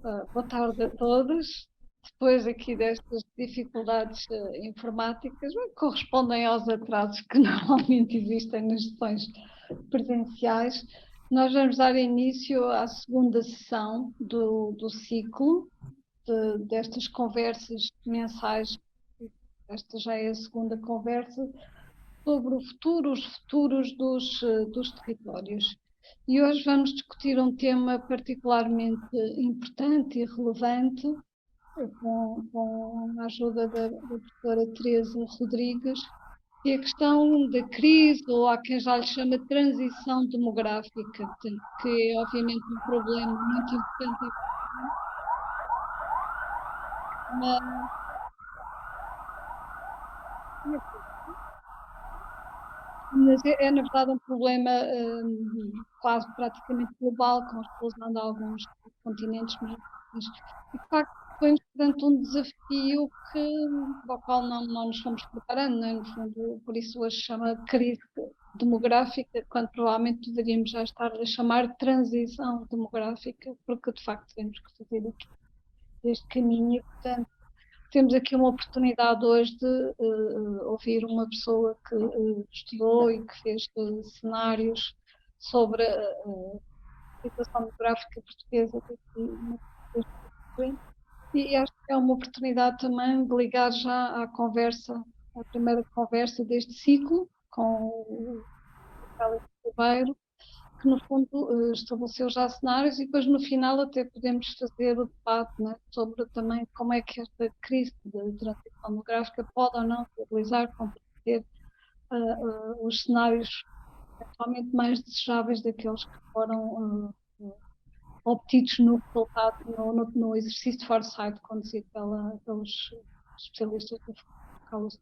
Boa tarde a todos. Depois aqui destas dificuldades informáticas, bem, correspondem aos atrasos que normalmente existem nas sessões presenciais, nós vamos dar início à segunda sessão do ciclo destas conversas mensais. Esta já é a segunda conversa sobre o futuro, os futuros dos territórios. E hoje vamos discutir um tema particularmente importante e relevante, com a ajuda da professora Teresa Rodrigues, que é a questão da crise, ou há quem já lhe chama de transição demográfica, que é obviamente um problema muito importante, mas na verdade um problema quase praticamente global, com a explosão de alguns continentes mais. E de facto põe-nos perante um desafio ao qual não nos fomos preparando, né? No fundo, por isso hoje chama de crise demográfica, quando provavelmente deveríamos já estar a chamar de transição demográfica, porque de facto temos que fazer aqui este caminho. Portanto, temos aqui uma oportunidade hoje de ouvir uma pessoa que estudou e que fez cenários sobre a situação demográfica portuguesa e acho que é uma oportunidade também de ligar já à conversa, à primeira conversa deste ciclo com o Félix Ribeiro, que no fundo estabeleceu já cenários, e depois no final até podemos fazer o debate, né, sobre também como é que esta crise de transição demográfica pode ou não viabilizar, comprometer os cenários eventualmente mais desejáveis daqueles que foram obtidos no resultado, no exercício de foresight conduzido pelos especialistas da Carlos.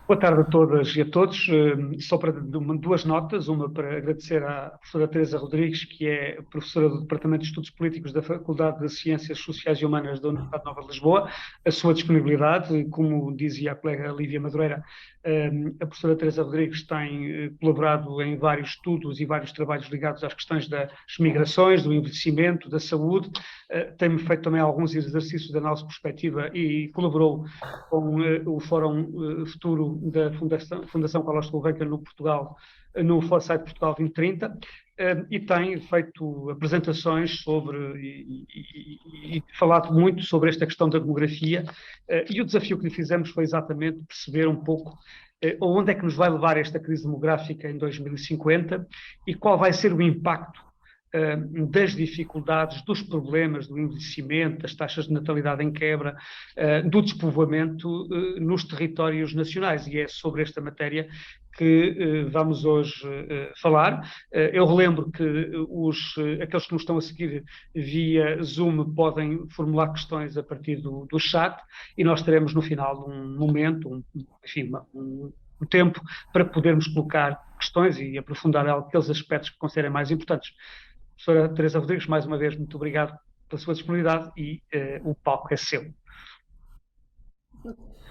Boa tarde a todas e a todos. Só para duas notas, uma para agradecer à professora Teresa Rodrigues, que é professora do Departamento de Estudos Políticos da Faculdade de Ciências Sociais e Humanas da Universidade Nova de Lisboa, a sua disponibilidade. Como dizia a colega Lívia Madureira, a professora Teresa Rodrigues tem colaborado em vários estudos e vários trabalhos ligados às questões das migrações, do envelhecimento, da saúde. Tem feito também alguns exercícios de análise perspectiva e colaborou com o Fórum Futuro da Fundação Carlos Gulbenkian no Portugal, no Foresight Portugal 2030, e tem feito apresentações sobre e falado muito sobre esta questão da demografia, e o desafio que lhe fizemos foi exatamente perceber um pouco onde é que nos vai levar esta crise demográfica em 2050 e qual vai ser o impacto das dificuldades, dos problemas do envelhecimento, das taxas de natalidade em quebra, do despovoamento nos territórios nacionais. E é sobre esta matéria que vamos hoje falar. Eu relembro que aqueles que nos estão a seguir via Zoom podem formular questões a partir do chat, e nós teremos no final um momento, um tempo para podermos colocar questões e aprofundar aqueles aspectos que considerem mais importantes. Professora Teresa Rodrigues, mais uma vez, muito obrigado pela sua disponibilidade e o palco é seu.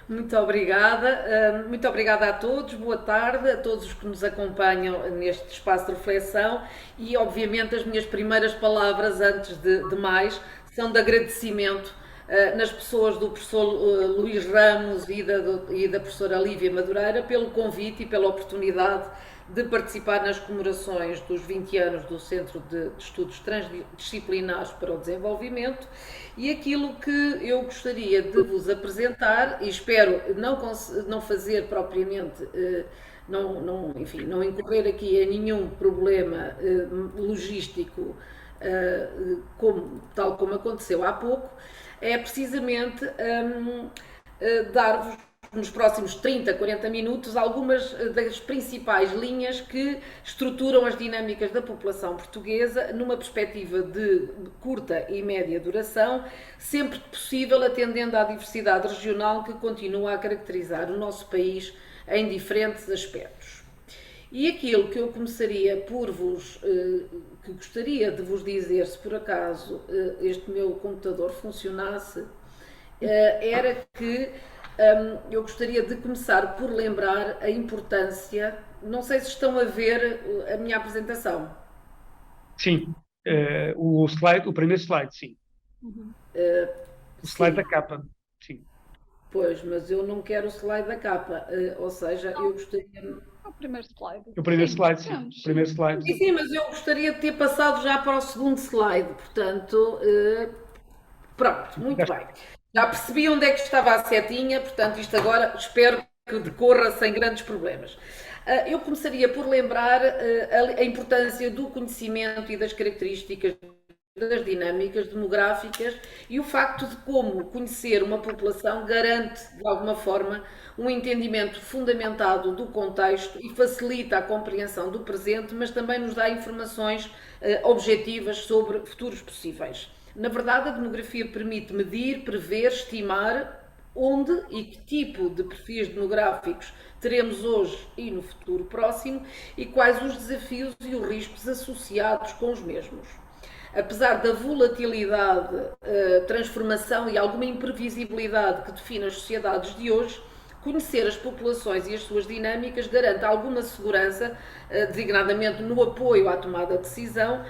Muito obrigada a todos, boa tarde a todos os que nos acompanham neste espaço de reflexão, e obviamente as minhas primeiras palavras, antes de mais, são de agradecimento nas pessoas do professor Luís Ramos e da professora Lívia Madureira pelo convite e pela oportunidade de participar nas comemorações dos 20 anos do Centro de Estudos Transdisciplinares para o Desenvolvimento, e aquilo que eu gostaria de vos apresentar, e espero não fazer propriamente, não incorrer aqui em nenhum problema logístico, tal como aconteceu há pouco, é precisamente dar-vos nos próximos 30, 40 minutos algumas das principais linhas que estruturam as dinâmicas da população portuguesa numa perspectiva de curta e média duração, sempre que possível atendendo à diversidade regional que continua a caracterizar o nosso país em diferentes aspectos. E aquilo que eu começaria que gostaria de vos dizer, se por acaso este meu computador funcionasse, era que eu gostaria de começar por lembrar a importância. Não sei se estão a ver a minha apresentação. Sim, O primeiro slide, sim. O slide da capa, sim. Pois, mas eu não quero o slide da capa, ou seja, eu gostaria... O primeiro slide. O primeiro slide, sim. Temos. O primeiro slide. Sim, mas eu gostaria de ter passado já para o segundo slide, portanto, pronto, muito bem. Já percebi onde é que estava a setinha, portanto, isto agora espero que decorra sem grandes problemas. Eu começaria por lembrar a importância do conhecimento e das características das dinâmicas demográficas e o facto de como conhecer uma população garante, de alguma forma, um entendimento fundamentado do contexto e facilita a compreensão do presente, mas também nos dá informações objetivas sobre futuros possíveis. Na verdade, a demografia permite medir, prever, estimar onde e que tipo de perfis demográficos teremos hoje e no futuro próximo e quais os desafios e os riscos associados com os mesmos. Apesar da volatilidade, transformação e alguma imprevisibilidade que define as sociedades de hoje, conhecer as populações e as suas dinâmicas garante alguma segurança, designadamente no apoio à tomada de decisão,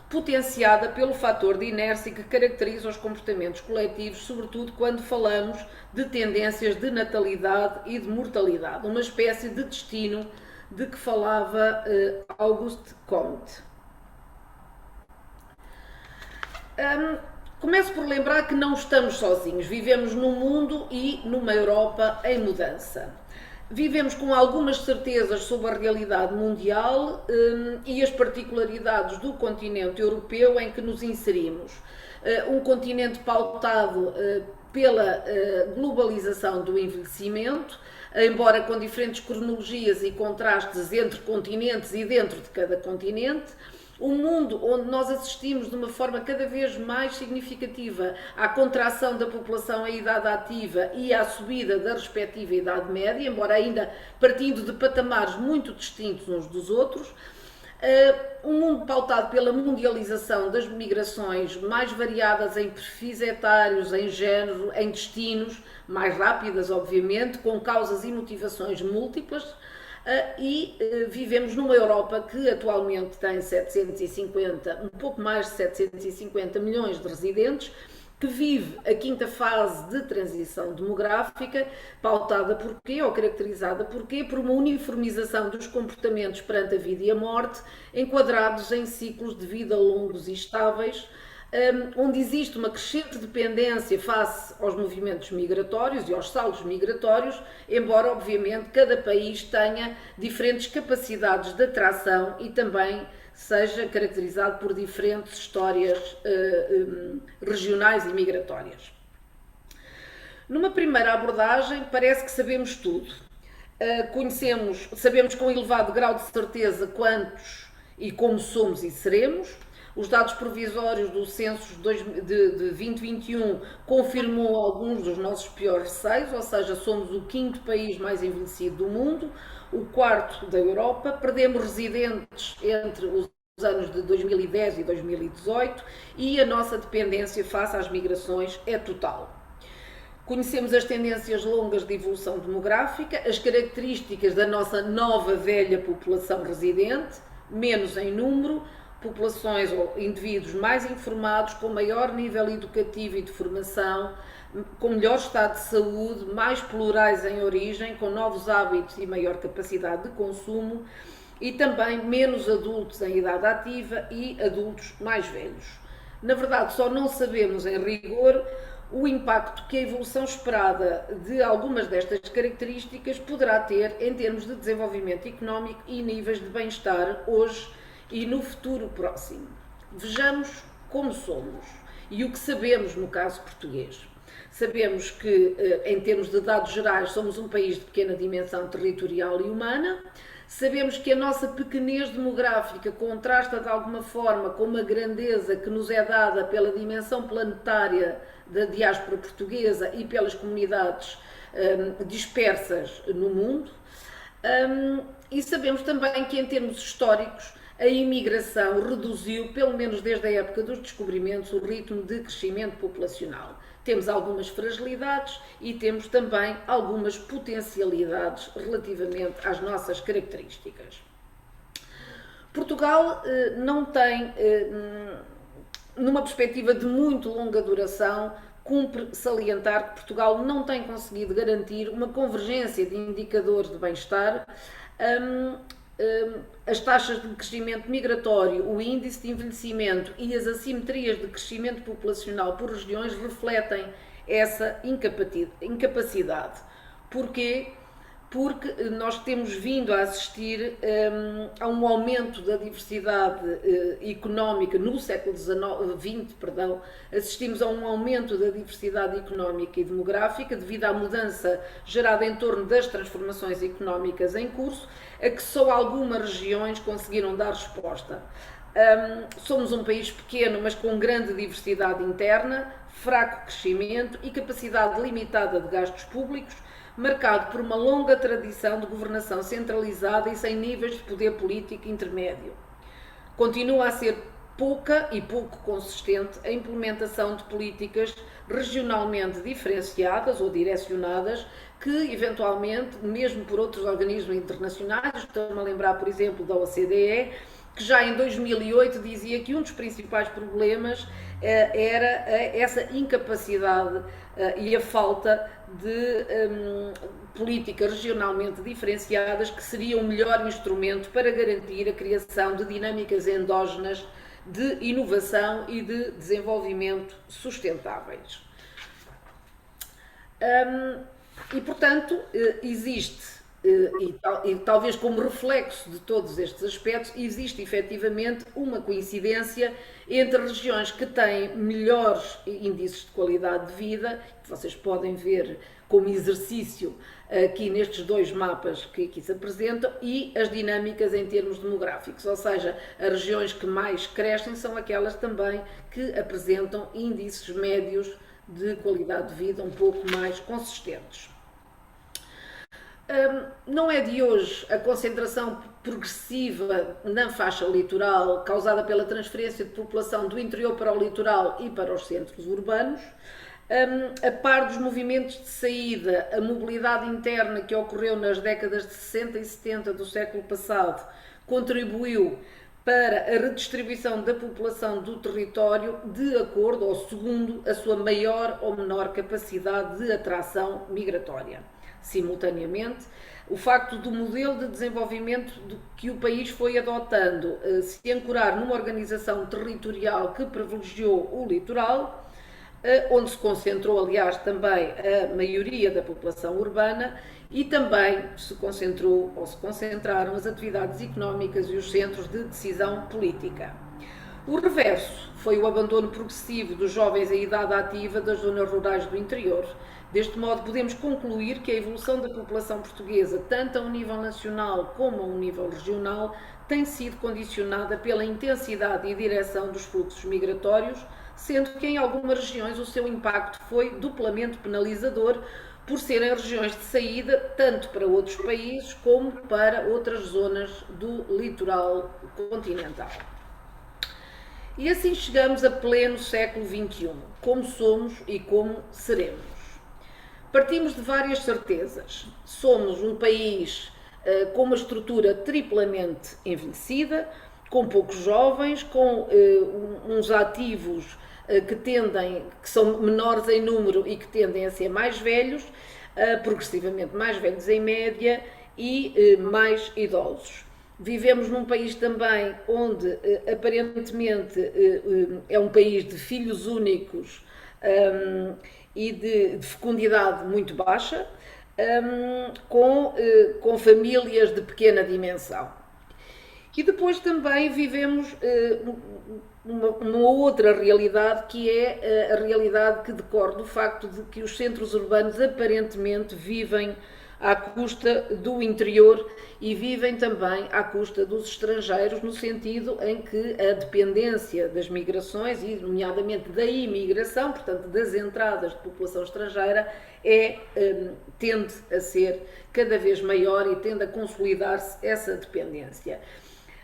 potenciada pelo fator de inércia que caracteriza os comportamentos coletivos, sobretudo quando falamos de tendências de natalidade e de mortalidade, uma espécie de destino de que falava Auguste Comte. Começo por lembrar que não estamos sozinhos, vivemos num mundo e numa Europa em mudança. Vivemos com algumas certezas sobre a realidade mundial e as particularidades do continente europeu em que nos inserimos. Um continente pautado pela globalização do envelhecimento, embora com diferentes cronologias e contrastes entre continentes e dentro de cada continente. Um mundo onde nós assistimos de uma forma cada vez mais significativa à contração da população em idade ativa e à subida da respectiva idade média, embora ainda partindo de patamares muito distintos uns dos outros. Um mundo pautado pela mundialização das migrações mais variadas em perfis etários, em género, em destinos, mais rápidas, obviamente, com causas e motivações múltiplas. Vivemos numa Europa que atualmente tem 750, um pouco mais de 750 milhões de residentes, que vive a quinta fase de transição demográfica, pautada por quê, ou caracterizada por quê? Por uma uniformização dos comportamentos perante a vida e a morte, enquadrados em ciclos de vida longos e estáveis, onde existe uma crescente dependência face aos movimentos migratórios e aos saldos migratórios, embora obviamente cada país tenha diferentes capacidades de atração e também seja caracterizado por diferentes histórias regionais e migratórias. Numa primeira abordagem, parece que sabemos tudo. Sabemos com elevado grau de certeza quantos e como somos e seremos. Os dados provisórios do censo de 2021 confirmou alguns dos nossos piores receios, ou seja, somos o quinto país mais envelhecido do mundo, o quarto da Europa, perdemos residentes entre os anos de 2010 e 2018 e a nossa dependência face às migrações é total. Conhecemos as tendências longas de evolução demográfica, as características da nossa nova velha população residente, menos em número, populações ou indivíduos mais informados, com maior nível educativo e de formação, com melhor estado de saúde, mais plurais em origem, com novos hábitos e maior capacidade de consumo, e também menos adultos em idade ativa e adultos mais velhos. Na verdade, só não sabemos em rigor o impacto que a evolução esperada de algumas destas características poderá ter em termos de desenvolvimento económico e níveis de bem-estar hoje e no futuro próximo. Vejamos como somos e o que sabemos no caso português. Sabemos que, em termos de dados gerais, somos um país de pequena dimensão territorial e humana. Sabemos que a nossa pequenez demográfica contrasta de alguma forma com uma grandeza que nos é dada pela dimensão planetária da diáspora portuguesa e pelas comunidades dispersas no mundo. E sabemos também que, em termos históricos, a imigração reduziu, pelo menos desde a época dos descobrimentos, o ritmo de crescimento populacional. Temos algumas fragilidades e temos também algumas potencialidades relativamente às nossas características. Portugal não tem numa perspectiva de muito longa duração, cumpre salientar que Portugal não tem conseguido garantir uma convergência de indicadores de bem-estar. As taxas de crescimento migratório, o índice de envelhecimento e as assimetrias de crescimento populacional por regiões refletem essa incapacidade. Porquê? Porque nós temos vindo a assistir a um aumento da diversidade económica no século XX, assistimos a um aumento da diversidade económica e demográfica devido à mudança gerada em torno das transformações económicas em curso, a que só algumas regiões conseguiram dar resposta. Somos um país pequeno, mas com grande diversidade interna, fraco crescimento e capacidade limitada de gastos públicos, marcado por uma longa tradição de governação centralizada e sem níveis de poder político intermédio. Continua a ser pouca e pouco consistente a implementação de políticas regionalmente diferenciadas ou direcionadas que, eventualmente, mesmo por outros organismos internacionais, estou-me a lembrar, por exemplo, da OCDE, que já em 2008 dizia que um dos principais problemas era essa incapacidade e a falta de políticas regionalmente diferenciadas que seriam o melhor instrumento para garantir a criação de dinâmicas endógenas de inovação e de desenvolvimento sustentáveis. E, portanto, existe, e talvez como reflexo de todos estes aspectos, existe efetivamente uma coincidência entre regiões que têm melhores índices de qualidade de vida, que vocês podem ver como exercício aqui nestes dois mapas que aqui se apresentam, e as dinâmicas em termos demográficos, ou seja, as regiões que mais crescem são aquelas também que apresentam índices médios de qualidade de vida um pouco mais consistentes. Não é de hoje a concentração progressiva na faixa litoral causada pela transferência de população do interior para o litoral e para os centros urbanos. A par dos movimentos de saída, a mobilidade interna que ocorreu nas décadas de 60 e 70 do século passado contribuiu para a redistribuição da população do território de acordo ou segundo a sua maior ou menor capacidade de atração migratória. Simultaneamente, o facto do modelo de desenvolvimento que o país foi adotando se ancorar numa organização territorial que privilegiou o litoral, onde se concentrou, aliás, também a maioria da população urbana, e também se concentrou ou se concentraram as atividades económicas e os centros de decisão política. O reverso foi o abandono progressivo dos jovens em idade ativa das zonas rurais do interior. Deste modo, podemos concluir que a evolução da população portuguesa, tanto a um nível nacional como a um nível regional, tem sido condicionada pela intensidade e direção dos fluxos migratórios, sendo que em algumas regiões o seu impacto foi duplamente penalizador, por serem regiões de saída tanto para outros países como para outras zonas do litoral continental. E assim chegamos a pleno século XXI, como somos e como seremos. Partimos de várias certezas. Somos um país com uma estrutura triplamente envelhecida, com poucos jovens, com uns ativos que são menores em número e que tendem a ser mais velhos, progressivamente mais velhos em média e mais idosos. Vivemos num país também onde aparentemente é um país de filhos únicos e de fecundidade muito baixa, com famílias de pequena dimensão. E depois também vivemos uma outra realidade, que é a realidade que decorre do facto de que os centros urbanos aparentemente vivem à custa do interior e vivem também à custa dos estrangeiros, no sentido em que a dependência das migrações, e nomeadamente da imigração, portanto das entradas de população estrangeira, tende a ser cada vez maior e tende a consolidar-se essa dependência.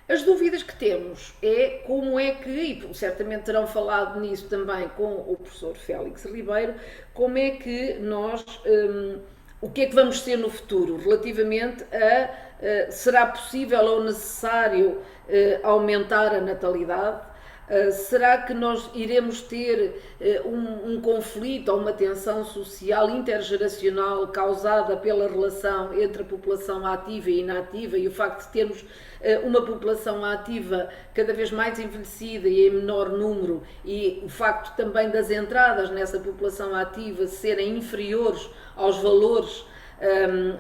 As dúvidas que temos é como é que, e certamente terão falado nisso também com o professor Félix Ribeiro, como é que nós, o que é que vamos ser no futuro relativamente a será possível ou necessário aumentar a natalidade, Será que nós iremos ter um conflito ou uma tensão social intergeracional causada pela relação entre a população ativa e inativa e o facto de termos uma população ativa cada vez mais envelhecida e em menor número e o facto também das entradas nessa população ativa serem inferiores aos valores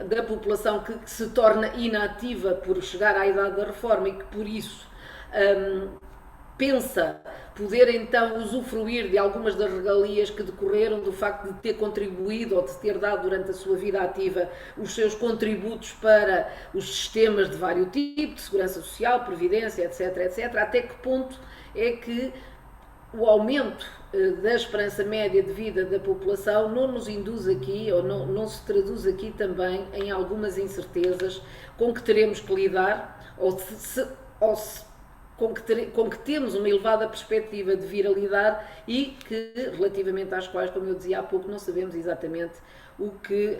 da população que se torna inativa por chegar à idade da reforma e que por isso pensa poder então usufruir de algumas das regalias que decorreram do facto de ter contribuído ou de ter dado durante a sua vida ativa os seus contributos para os sistemas de vários tipos, de segurança social, previdência, etc, etc. Até que ponto é que o aumento da esperança média de vida da população não nos induz aqui, ou não se traduz aqui também em algumas incertezas com que teremos que lidar, com que temos uma elevada perspectiva de vir a lidar e que, relativamente às quais, como eu dizia há pouco, não sabemos exatamente o que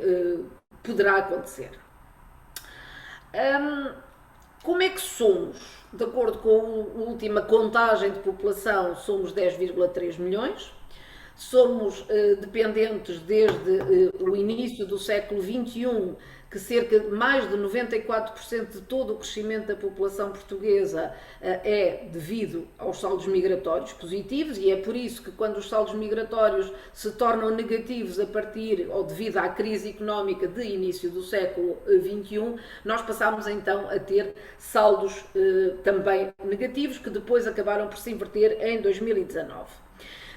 poderá acontecer. Como é que somos? De acordo com a última contagem de população, somos 10,3 milhões. Somos dependentes desde o início do século XXI, que cerca de mais de 94% de todo o crescimento da população portuguesa é devido aos saldos migratórios positivos e é por isso que quando os saldos migratórios se tornam negativos a partir ou devido à crise económica de início do século XXI, nós passámos então a ter saldos também negativos que depois acabaram por se inverter em 2019.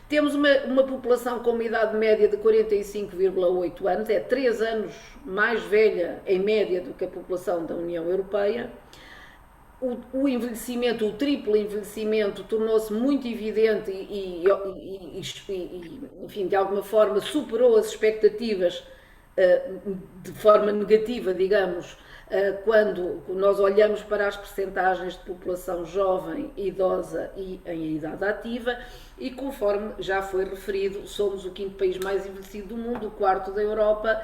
Temos uma população com uma idade média de 45,8 anos, é 3 anos mais velha em média do que a população da União Europeia. O envelhecimento, o triplo envelhecimento, tornou-se muito evidente e, enfim, de alguma forma superou as expectativas de forma negativa, digamos, quando nós olhamos para as percentagens de população jovem, idosa e em idade ativa e conforme já foi referido, somos o 5º país mais envelhecido do mundo, o 4º da Europa,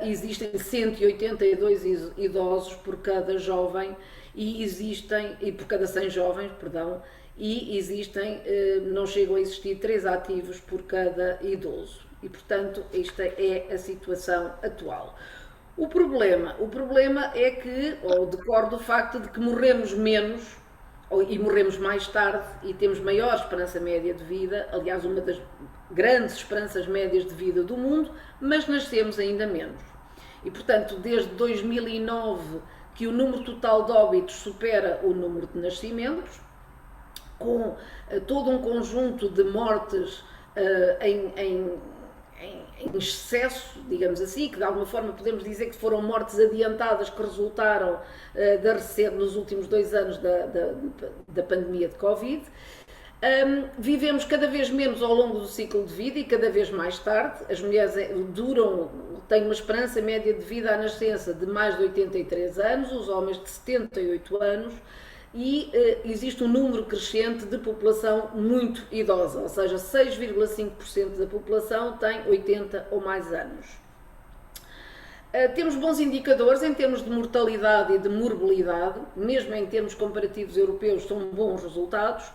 existem 182 idosos por cada jovem e por cada 100 jovens, perdão, e existem, não chegam a existir 3 ativos por cada idoso e portanto esta é a situação atual. O problema é que, ou decorre do facto de que morremos menos e morremos mais tarde e temos maior esperança média de vida, aliás uma das grandes esperanças médias de vida do mundo, mas nascemos ainda menos. E portanto, desde 2009 que o número total de óbitos supera o número de nascimentos, com todo um conjunto de mortes em excesso, digamos assim, que de alguma forma podemos dizer que foram mortes adiantadas que resultaram nos últimos 2 anos da pandemia de Covid. Vivemos cada vez menos ao longo do ciclo de vida e cada vez mais tarde. As mulheres têm uma esperança média de vida à nascença de mais de 83 anos, os homens de 78 anos, e existe um número crescente de população muito idosa, ou seja, 6,5% da população tem 80 ou mais anos. Temos bons indicadores em termos de mortalidade e de morbilidade, mesmo em termos comparativos europeus são bons resultados,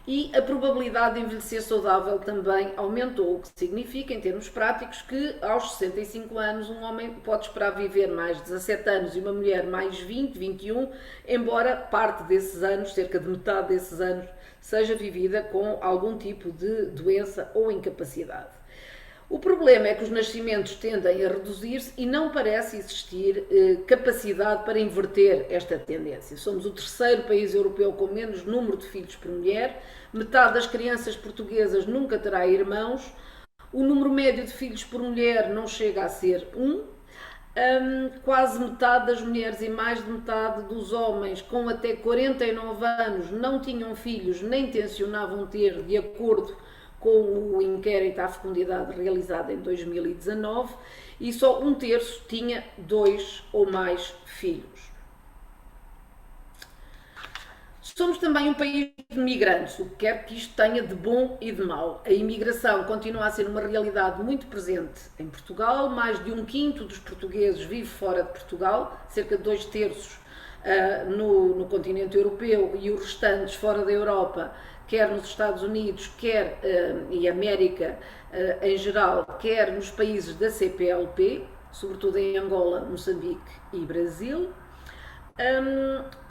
e a probabilidade de envelhecer saudável também aumentou, o que significa, em termos práticos, que aos 65 anos um homem pode esperar viver mais 17 anos e uma mulher mais 20, 21, embora parte desses anos, cerca de metade desses anos, seja vivida com algum tipo de doença ou incapacidade. O problema é que os nascimentos tendem a reduzir-se e não parece existir capacidade para inverter esta tendência. Somos o 3º país europeu com menos número de filhos por mulher, metade das crianças portuguesas nunca terá irmãos, o número médio de filhos por mulher não chega a ser 1, quase metade das mulheres e mais de metade dos homens com até 49 anos não tinham filhos nem tencionavam ter, de acordo com o inquérito à fecundidade realizado em 2019, e só 1/3 tinha 2 ou mais filhos. Somos também um país de migrantes, o que quer que isto tenha de bom e de mau. A imigração continua a ser uma realidade muito presente em Portugal, mais de 1/5 dos portugueses vive fora de Portugal, cerca de 2/3 no continente europeu e os restantes fora da Europa, quer nos Estados Unidos, quer e América em geral, quer nos países da CPLP, sobretudo em Angola, Moçambique e Brasil.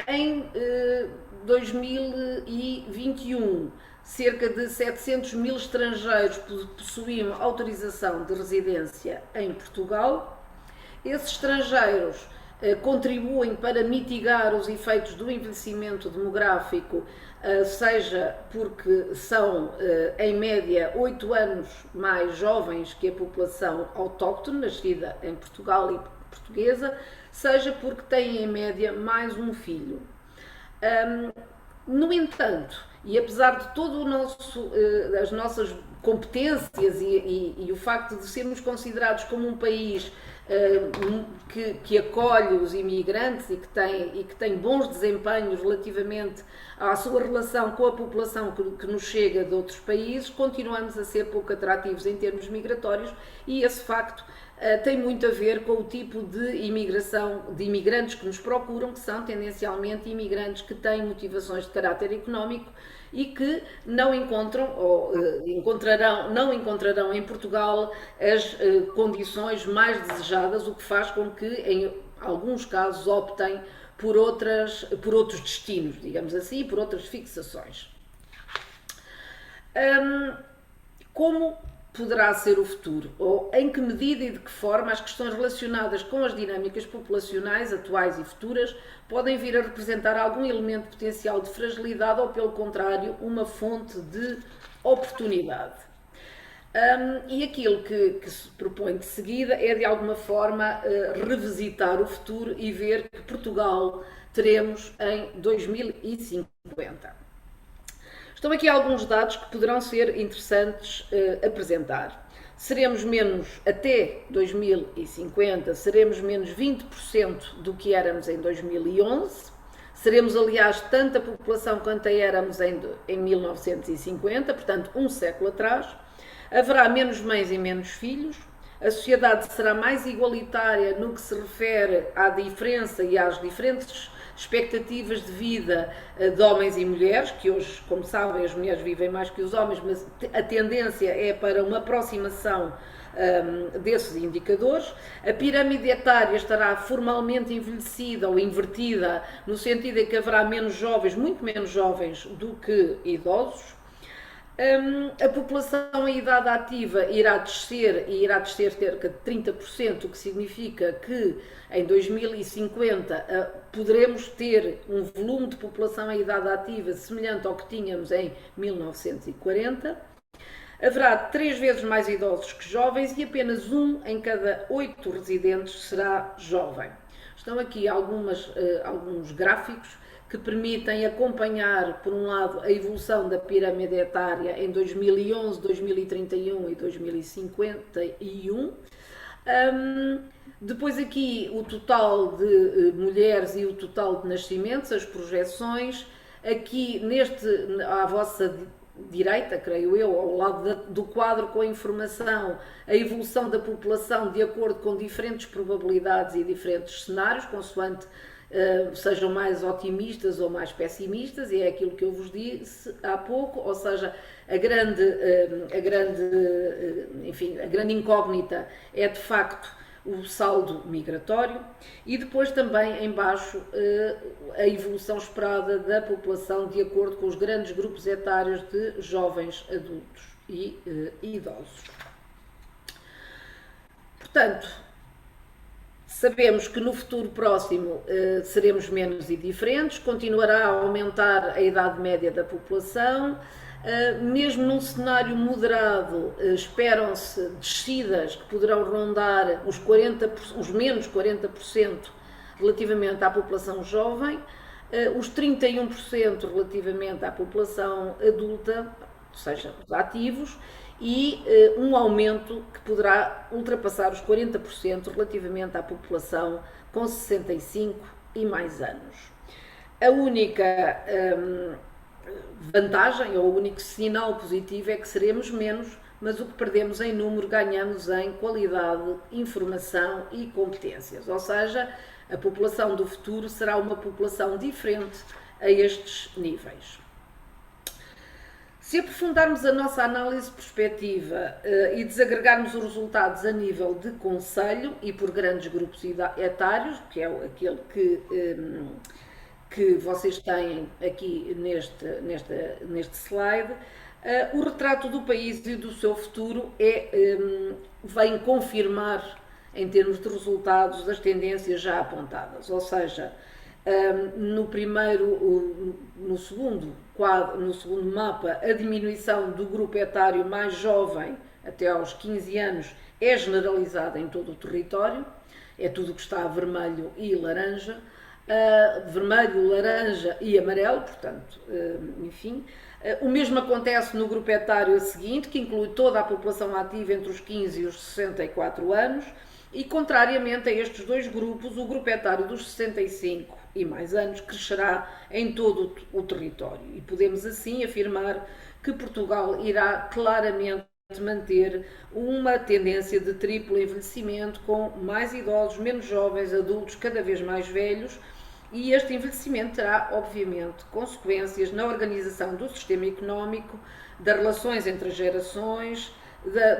Em 2021, cerca de 700 mil estrangeiros possuíam autorização de residência em Portugal. Esses estrangeiros contribuem para mitigar os efeitos do envelhecimento demográfico, seja porque são, em média, 8 anos mais jovens que a população autóctone, nascida em Portugal e portuguesa, seja porque têm, em média, mais um filho. No entanto, e apesar de todo o as nossas competências e o facto de sermos considerados como um país que acolhe os imigrantes e que tem bons desempenhos relativamente à sua relação com a população que nos chega de outros países, continuamos a ser pouco atrativos em termos migratórios, e esse facto tem muito a ver com o tipo de imigração, de imigrantes que nos procuram, que são tendencialmente imigrantes que têm motivações de caráter económico e que não encontram ou não encontrarão em Portugal as condições mais desejadas, o que faz com que, em alguns casos, optem por outros destinos, digamos assim, por outras fixações. Como poderá ser o futuro? Ou em que medida e de que forma as questões relacionadas com as dinâmicas populacionais atuais e futuras podem vir a representar algum elemento potencial de fragilidade ou, pelo contrário, uma fonte de oportunidade? E aquilo que se propõe de seguida é, de alguma forma, revisitar o futuro e ver que Portugal teremos em 2050. Estão aqui alguns dados que poderão ser interessantes apresentar. Seremos menos, até 2050, seremos menos 20% do que éramos em 2011. Seremos, aliás, tanta população quanto éramos em 1950, portanto, um século atrás. Haverá menos mães e menos filhos. A sociedade será mais igualitária no que se refere à diferença e às diferentes expectativas de vida de homens e mulheres, que hoje, como sabem, as mulheres vivem mais que os homens, mas a tendência é para uma aproximação desses indicadores. A pirâmide etária estará formalmente envelhecida ou invertida, no sentido em que haverá menos jovens, muito menos jovens do que idosos. A população em idade ativa irá descer cerca de 30%, o que significa que em 2050 poderemos ter um volume de população em idade ativa semelhante ao que tínhamos em 1940. Haverá 3 vezes mais idosos que jovens e apenas 1 em cada 8 residentes será jovem. Estão aqui alguns gráficos que permitem acompanhar, por um lado, a evolução da pirâmide etária em 2011, 2031 e 2051. Depois aqui o total de mulheres e o total de nascimentos, as projeções. Aqui à vossa direita, creio eu, ao lado do quadro com a informação, a evolução da população de acordo com diferentes probabilidades e diferentes cenários, consoante sejam mais otimistas ou mais pessimistas, e é aquilo que eu vos disse há pouco, ou seja, a grande incógnita é de facto o saldo migratório, e depois também em baixo a evolução esperada da população de acordo com os grandes grupos etários de jovens, adultos e idosos. Portanto, sabemos que no futuro próximo seremos menos indiferentes, continuará a aumentar a idade média da população, mesmo num cenário moderado, esperam-se descidas que poderão rondar os menos 40% relativamente à população jovem, os 31% relativamente à população adulta, ou seja, os ativos, e um aumento que poderá ultrapassar os 40% relativamente à população com 65 e mais anos. A única vantagem, ou o único sinal positivo, é que seremos menos, mas o que perdemos em número ganhamos em qualidade, informação e competências. Ou seja, A população do futuro será uma população diferente a estes níveis. Se aprofundarmos a nossa análise prospectiva e desagregarmos os resultados a nível de concelho e por grandes grupos etários, que é aquele que vocês têm aqui neste slide, o retrato do país e do seu futuro vem confirmar, em termos de resultados, as tendências já apontadas. Ou seja, no segundo mapa, a diminuição do grupo etário mais jovem até aos 15 anos é generalizada em todo o território, é tudo o que está vermelho e laranja, vermelho, laranja e amarelo, portanto, enfim. O mesmo acontece no grupo etário seguinte, que inclui toda a população ativa entre os 15 e os 64 anos, e contrariamente a estes dois grupos, o grupo etário dos 65 e mais anos crescerá em todo o território. E podemos assim afirmar que Portugal irá claramente manter uma tendência de triplo envelhecimento, com mais idosos, menos jovens, adultos cada vez mais velhos, e este envelhecimento terá, obviamente, consequências na organização do sistema económico, das relações entre as gerações,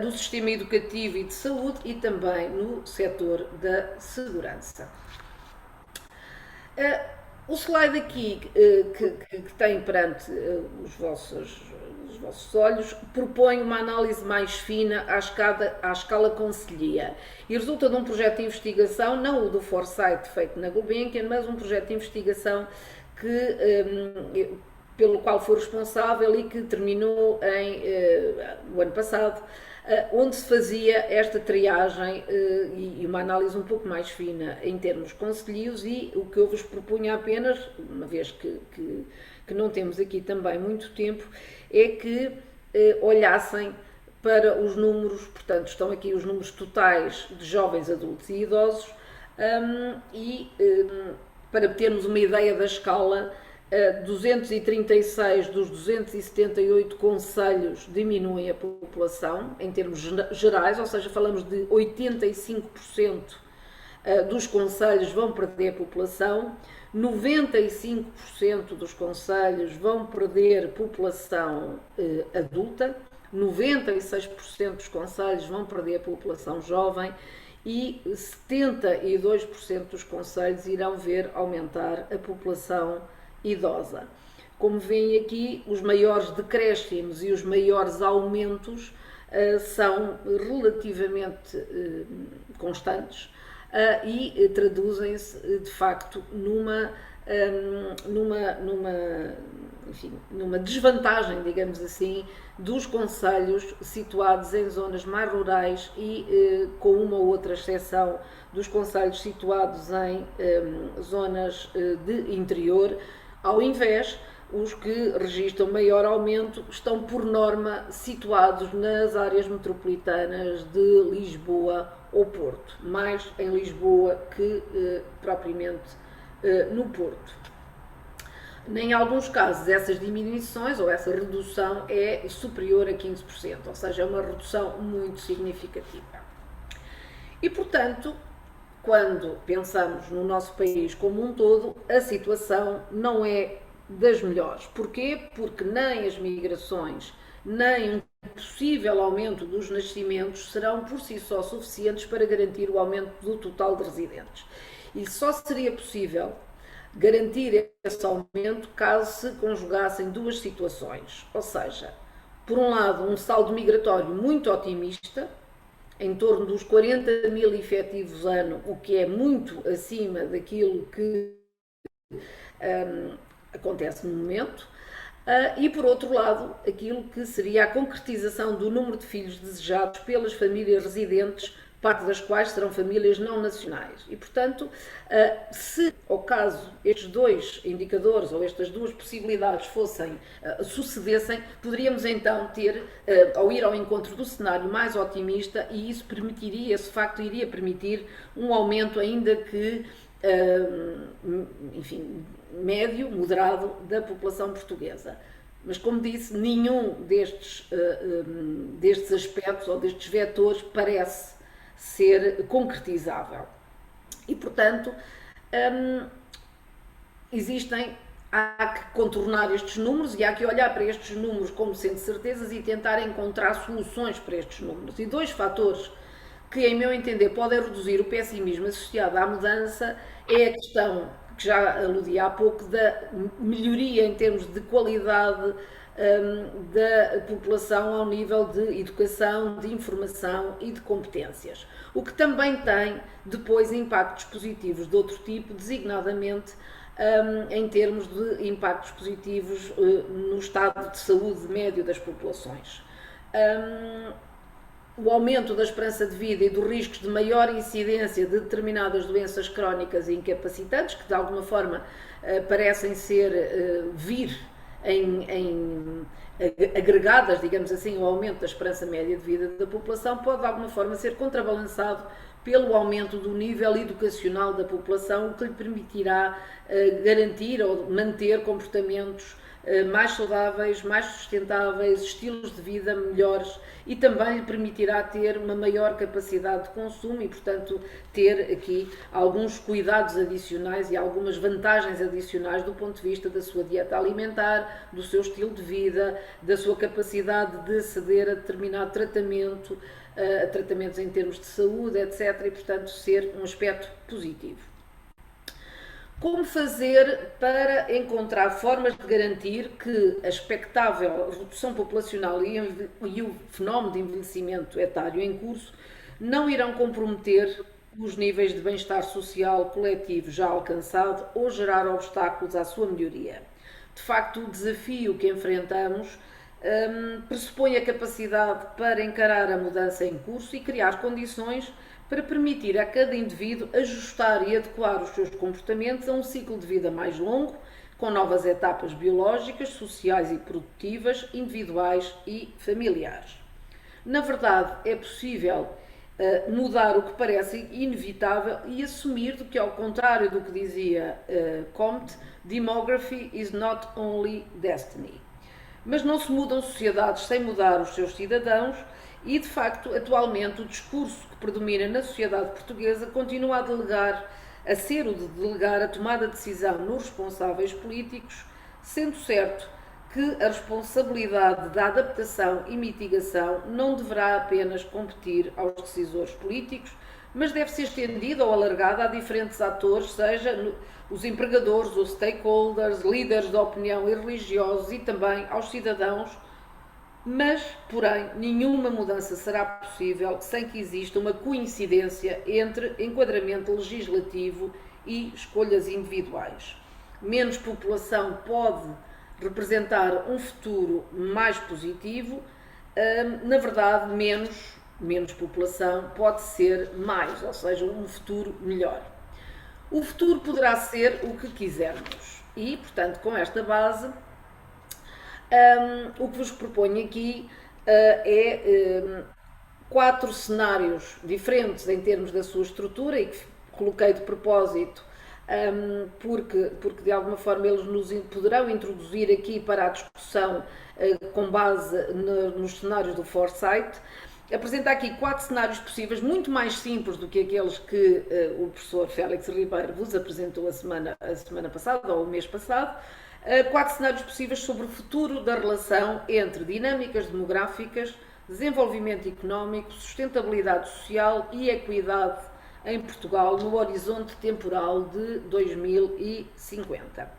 do sistema educativo e de saúde e também no setor da segurança. O slide aqui que tem perante os vossos olhos propõe uma análise mais fina à escala concelhia e resulta de um projeto de investigação, não o do Foresight feito na Gulbenkian, mas um projeto de investigação pelo qual foi responsável e que terminou o ano passado, onde se fazia esta triagem e uma análise um pouco mais fina em termos concelhios, e o que eu vos propunha apenas, uma vez que não temos aqui também muito tempo, é que olhassem para os números, portanto estão aqui os números totais de jovens, adultos e idosos, para termos uma ideia da escala, 236 dos 278 concelhos diminuem a população em termos gerais, ou seja, falamos de 85% dos concelhos vão perder a população, 95% dos concelhos vão perder população adulta, 96% dos concelhos vão perder a população jovem e 72% dos concelhos irão ver aumentar a população idosa. Como veem aqui, os maiores decréscimos e os maiores aumentos são relativamente constantes e traduzem-se de facto numa desvantagem, digamos assim, dos concelhos situados em zonas mais rurais e, com uma ou outra exceção, dos concelhos situados em zonas de interior. Ao invés, os que registram maior aumento estão, por norma, situados nas áreas metropolitanas de Lisboa ou Porto, mais em Lisboa que propriamente no Porto. Em alguns casos, essas diminuições ou essa redução é superior a 15%, ou seja, é uma redução muito significativa. E, portanto, quando pensamos no nosso país como um todo, a situação não é das melhores. Porquê? Porque nem as migrações, nem um possível aumento dos nascimentos serão por si só suficientes para garantir o aumento do total de residentes. E só seria possível garantir esse aumento caso se conjugassem duas situações, ou seja, por um lado, um saldo migratório muito otimista, em torno dos 40 mil efetivos ano, o que é muito acima daquilo que acontece no momento, e por outro lado, aquilo que seria a concretização do número de filhos desejados pelas famílias residentes, parte das quais serão famílias não nacionais. E, portanto, se ao caso estes dois indicadores ou estas duas possibilidades sucedessem, poderíamos então ou ir ao encontro do cenário mais otimista, e isso permitiria, esse facto iria permitir um aumento ainda que, enfim, médio, moderado, da população portuguesa. Mas, como disse, nenhum destes aspectos ou destes vetores parece ser concretizável. E, portanto, Há que contornar estes números e há que olhar para estes números como sendo certezas e tentar encontrar soluções para estes números. E dois fatores que, em meu entender, podem reduzir o pessimismo associado à mudança é a questão, que já aludi há pouco, da melhoria em termos de qualidade da população ao nível de educação, de informação e de competências. O que também tem depois impactos positivos de outro tipo, designadamente em termos de impactos positivos no estado de saúde médio das populações. O aumento da esperança de vida e dos riscos de maior incidência de determinadas doenças crónicas e incapacitantes, que de alguma forma parecem vir agregadas, digamos assim, ao aumento da esperança média de vida da população, pode de alguma forma ser contrabalançado pelo aumento do nível educacional da população, o que lhe permitirá garantir ou manter comportamentos mais saudáveis, mais sustentáveis, estilos de vida melhores e também lhe permitirá ter uma maior capacidade de consumo e, portanto, ter aqui alguns cuidados adicionais e algumas vantagens adicionais do ponto de vista da sua dieta alimentar, do seu estilo de vida, da sua capacidade de aceder a determinado tratamento, a tratamentos em termos de saúde, etc. e, portanto, ser um aspecto positivo. Como fazer para encontrar formas de garantir que a expectável redução populacional e o fenómeno de envelhecimento etário em curso não irão comprometer os níveis de bem-estar social coletivo já alcançado ou gerar obstáculos à sua melhoria? De facto, o desafio que enfrentamos pressupõe a capacidade para encarar a mudança em curso e criar condições para permitir a cada indivíduo ajustar e adequar os seus comportamentos a um ciclo de vida mais longo, com novas etapas biológicas, sociais e produtivas, individuais e familiares. Na verdade, é possível mudar o que parece inevitável e assumir que, ao contrário do que dizia Comte, demography is not only destiny. Mas não se mudam sociedades sem mudar os seus cidadãos e, de facto, atualmente o discurso que predomina na sociedade portuguesa continua a ser o de delegar a tomada de decisão nos responsáveis políticos, sendo certo que a responsabilidade da adaptação e mitigação não deverá apenas competir aos decisores políticos, mas deve ser estendida ou alargada a diferentes atores, seja os empregadores, os stakeholders, líderes de opinião e religiosos e também aos cidadãos. Mas, porém, nenhuma mudança será possível sem que exista uma coincidência entre enquadramento legislativo e escolhas individuais. Menos população pode representar um futuro mais positivo, na verdade, menos população pode ser mais, ou seja, um futuro melhor. O futuro poderá ser o que quisermos e, portanto, com esta base, o que vos proponho aqui é 4 cenários diferentes em termos da sua estrutura e que coloquei de propósito porque de alguma forma eles nos poderão introduzir aqui para a discussão com base nos cenários do Foresight. Apresenta aqui 4 cenários possíveis, muito mais simples do que aqueles que o professor Félix Ribeiro vos apresentou a semana passada ou o mês passado. 4 cenários possíveis sobre o futuro da relação entre dinâmicas demográficas, desenvolvimento económico, sustentabilidade social e equidade em Portugal no horizonte temporal de 2050.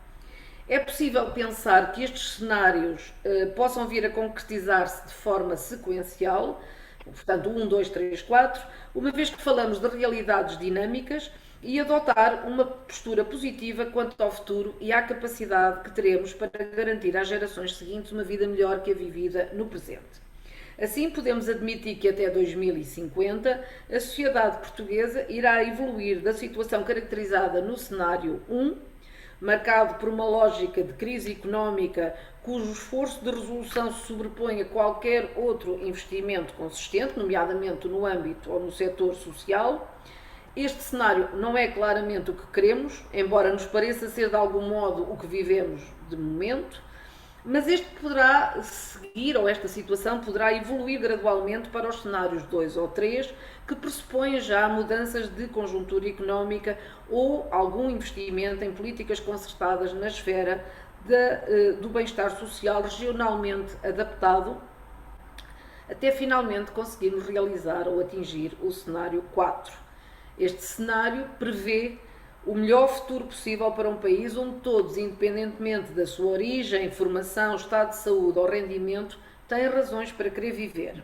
É possível pensar que estes cenários possam vir a concretizar-se de forma sequencial, portanto 1, 2, 3, 4, uma vez que falamos de realidades dinâmicas e adotar uma postura positiva quanto ao futuro e à capacidade que teremos para garantir às gerações seguintes uma vida melhor que a vivida no presente. Assim, podemos admitir que até 2050 a sociedade portuguesa irá evoluir da situação caracterizada no cenário 1, marcado por uma lógica de crise económica cujo esforço de resolução se sobrepõe a qualquer outro investimento consistente, nomeadamente no âmbito ou no setor social. Este cenário não é claramente o que queremos, embora nos pareça ser de algum modo o que vivemos de momento, Mas este poderá seguir, ou esta situação poderá evoluir gradualmente para os cenários 2 ou 3, que pressupõem já mudanças de conjuntura económica ou algum investimento em políticas concertadas na esfera do bem-estar social regionalmente adaptado, até finalmente conseguirmos realizar ou atingir o cenário 4. Este cenário prevê o melhor futuro possível para um país onde todos, independentemente da sua origem, formação, estado de saúde ou rendimento, têm razões para querer viver.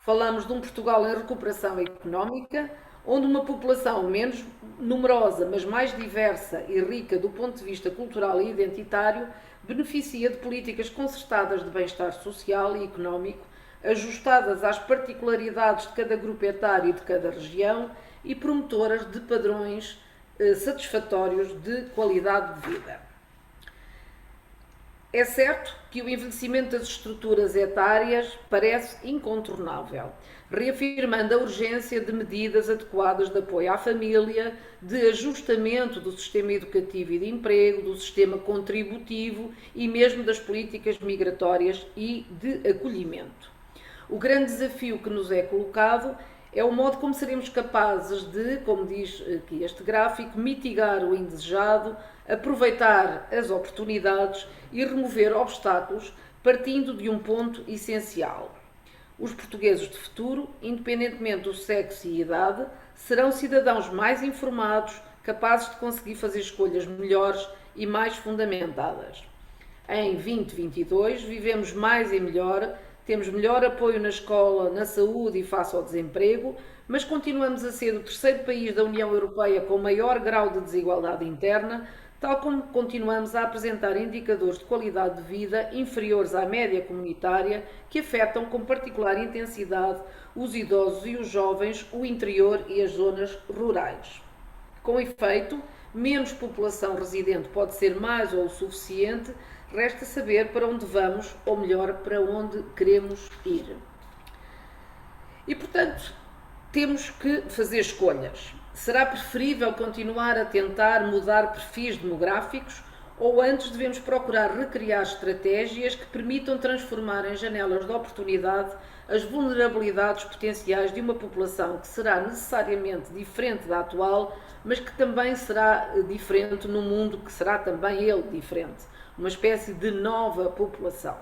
Falamos de um Portugal em recuperação económica, onde uma população menos numerosa, mas mais diversa e rica do ponto de vista cultural e identitário, beneficia de políticas concertadas de bem-estar social e económico, ajustadas às particularidades de cada grupo etário e de cada região e promotoras de padrões satisfatórios de qualidade de vida. É certo que o envelhecimento das estruturas etárias parece incontornável, reafirmando a urgência de medidas adequadas de apoio à família, de ajustamento do sistema educativo e de emprego, do sistema contributivo e mesmo das políticas migratórias e de acolhimento. O grande desafio que nos é colocado é o modo como seremos capazes de, como diz aqui este gráfico, mitigar o indesejado, aproveitar as oportunidades e remover obstáculos, partindo de um ponto essencial. Os portugueses de futuro, independentemente do sexo e idade, serão cidadãos mais informados, capazes de conseguir fazer escolhas melhores e mais fundamentadas. Em 2022, vivemos mais e melhor, temos melhor apoio na escola, na saúde e face ao desemprego, mas continuamos a ser o terceiro país da União Europeia com maior grau de desigualdade interna, tal como continuamos a apresentar indicadores de qualidade de vida inferiores à média comunitária, que afetam com particular intensidade os idosos e os jovens, o interior e as zonas rurais. Com efeito, menos população residente pode ser mais ou o suficiente, resta saber para onde vamos, ou melhor, para onde queremos ir. E, portanto, temos que fazer escolhas. Será preferível continuar a tentar mudar perfis demográficos ou antes devemos procurar recriar estratégias que permitam transformar em janelas de oportunidade as vulnerabilidades potenciais de uma população que será necessariamente diferente da atual, mas que também será diferente no mundo que será também ele diferente. Uma espécie de nova população.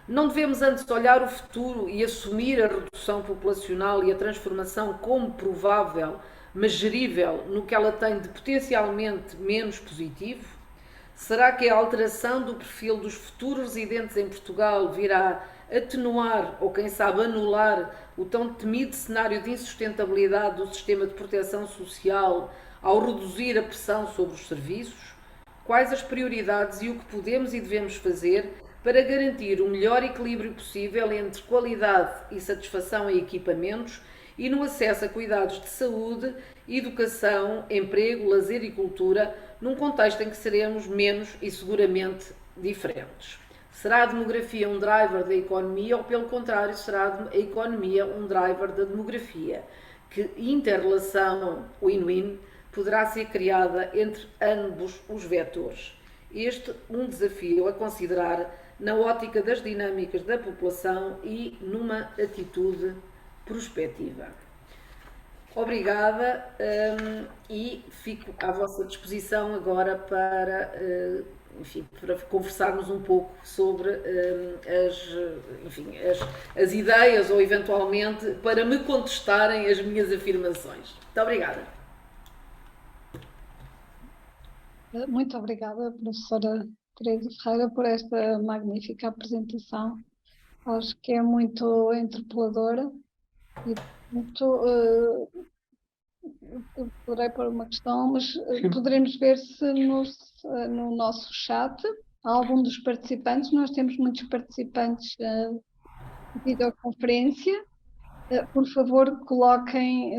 Não devemos antes olhar o futuro e assumir a redução populacional e a transformação como provável, mas gerível no que ela tem de potencialmente menos positivo? Será que a alteração do perfil dos futuros residentes em Portugal virá atenuar ou, quem sabe, anular o tão temido cenário de insustentabilidade do sistema de proteção social ao reduzir a pressão sobre os serviços? Quais as prioridades e o que podemos e devemos fazer para garantir o melhor equilíbrio possível entre qualidade e satisfação em equipamentos e no acesso a cuidados de saúde, educação, emprego, lazer e cultura, num contexto em que seremos menos e seguramente diferentes? Será a demografia um driver da economia ou, pelo contrário, será a economia um driver da demografia? Que interrelação win-win poderá ser criada entre ambos os vetores? Este um desafio a considerar na ótica das dinâmicas da população e numa atitude prospectiva. Obrigada e fico à vossa disposição agora para, para conversarmos um pouco sobre as ideias ou eventualmente para me contestarem as minhas afirmações. Muito obrigada. Muito obrigada, professora Teresa Ferreira, por esta magnífica apresentação. Acho que é muito interpeladora e muito. Eu poderei pôr uma questão, mas poderemos ver se no nosso chat algum dos participantes, nós temos muitos participantes de videoconferência, por favor coloquem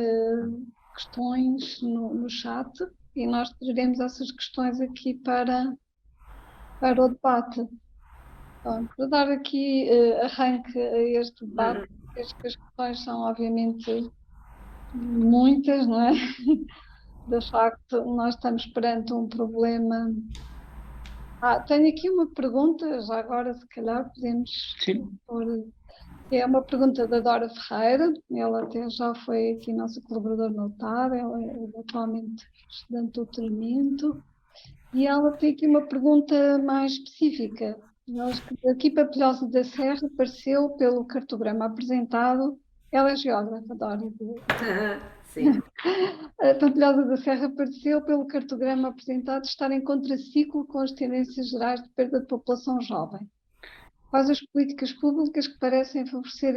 questões no chat e nós traremos essas questões aqui para o debate. Então, para dar aqui arranque a este debate, as questões são obviamente muitas, não é? De facto, nós estamos perante um problema Tenho aqui uma pergunta, já agora se calhar podemos Sim. pôr. É uma pergunta da Dora Ferreira, ela até já foi aqui nossa colaboradora notável, ela é atualmente estudante de doutoramento, e ela tem aqui uma pergunta mais específica. Aqui Pampilhosa da Serra apareceu pelo cartograma apresentado, ela é geógrafa, Dora. Sim. A Pampilhosa da Serra apareceu pelo cartograma apresentado estar em contraciclo com as tendências gerais de perda de população jovem. Quais as políticas públicas que parecem favorecer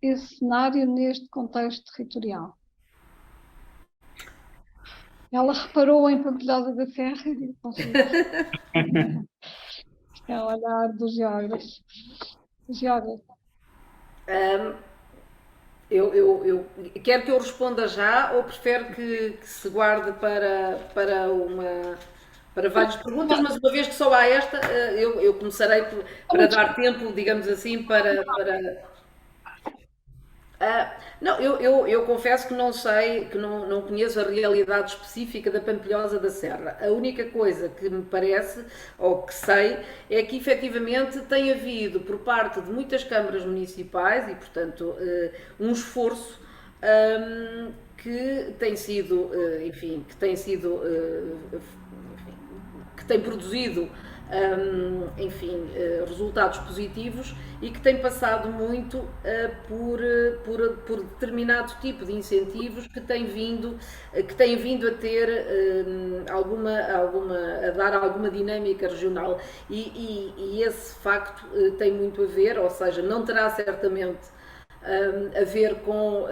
esse cenário neste contexto territorial? Ela reparou em Pampilhosa da Serra e consigo. Isto é o olhar dos geógrafos. Quero que eu responda já ou prefere que se guarde para várias perguntas, mas uma vez que só há esta, eu começarei para dar tempo, digamos assim, não, eu confesso que não sei, que não conheço a realidade específica da Pampilhosa da Serra. A única coisa que me parece, ou que sei, é que efetivamente tem havido por parte de muitas câmaras municipais e, portanto, um esforço que tem sido, enfim, que tem produzido resultados positivos e que tem passado muito por determinado tipo de incentivos que têm vindo a ter a dar alguma dinâmica regional e esse facto tem muito a ver, ou seja, não terá certamente a ver com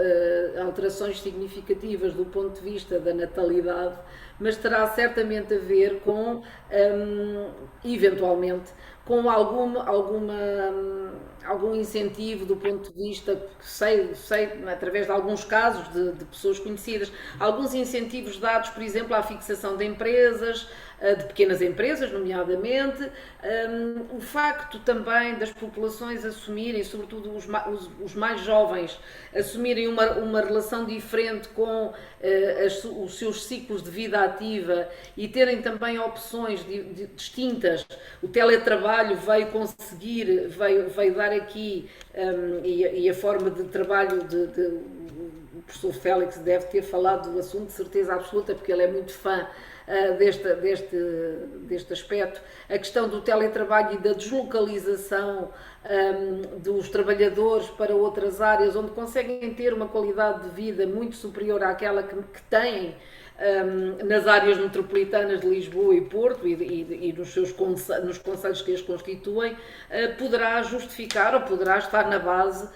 alterações significativas do ponto de vista da natalidade, mas terá certamente a ver com, eventualmente, com algum incentivo do ponto de vista, sei através de alguns casos de pessoas conhecidas, alguns incentivos dados, por exemplo, à fixação de empresas, de pequenas empresas, nomeadamente, o facto também das populações assumirem, sobretudo os mais jovens, assumirem uma relação diferente com os seus ciclos de vida ativa e terem também opções distintas. O teletrabalho veio dar aqui, e a forma de trabalho o professor Félix deve ter falado do assunto de certeza absoluta, porque ele é muito fã deste aspecto, a questão do teletrabalho e da deslocalização dos trabalhadores para outras áreas onde conseguem ter uma qualidade de vida muito superior àquela que têm nas áreas metropolitanas de Lisboa e Porto e nos concelhos que as constituem, poderá justificar ou poderá estar na base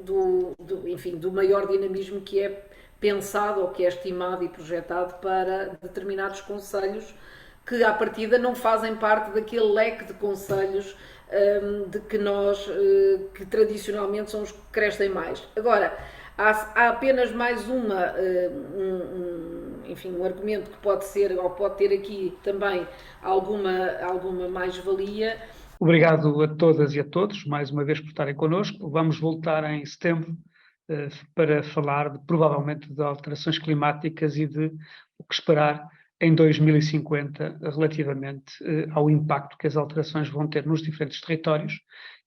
do maior dinamismo que é pensado ou que é estimado e projetado para determinados concelhos que à partida não fazem parte daquele leque de concelhos de que que tradicionalmente são os que crescem mais. Agora, há apenas mais um argumento que pode ser, ou pode ter aqui também alguma mais-valia. Obrigado a todas e a todos, mais uma vez por estarem connosco. Vamos voltar em setembro para falar provavelmente de alterações climáticas e de o que esperar em 2050 relativamente ao impacto que as alterações vão ter nos diferentes territórios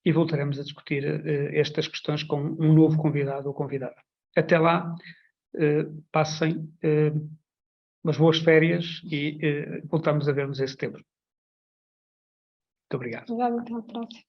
e voltaremos a discutir estas questões com um novo convidado ou convidada. Até lá, passem umas boas férias e voltamos a ver-nos em setembro. Muito obrigado. Obrigada, até à próxima.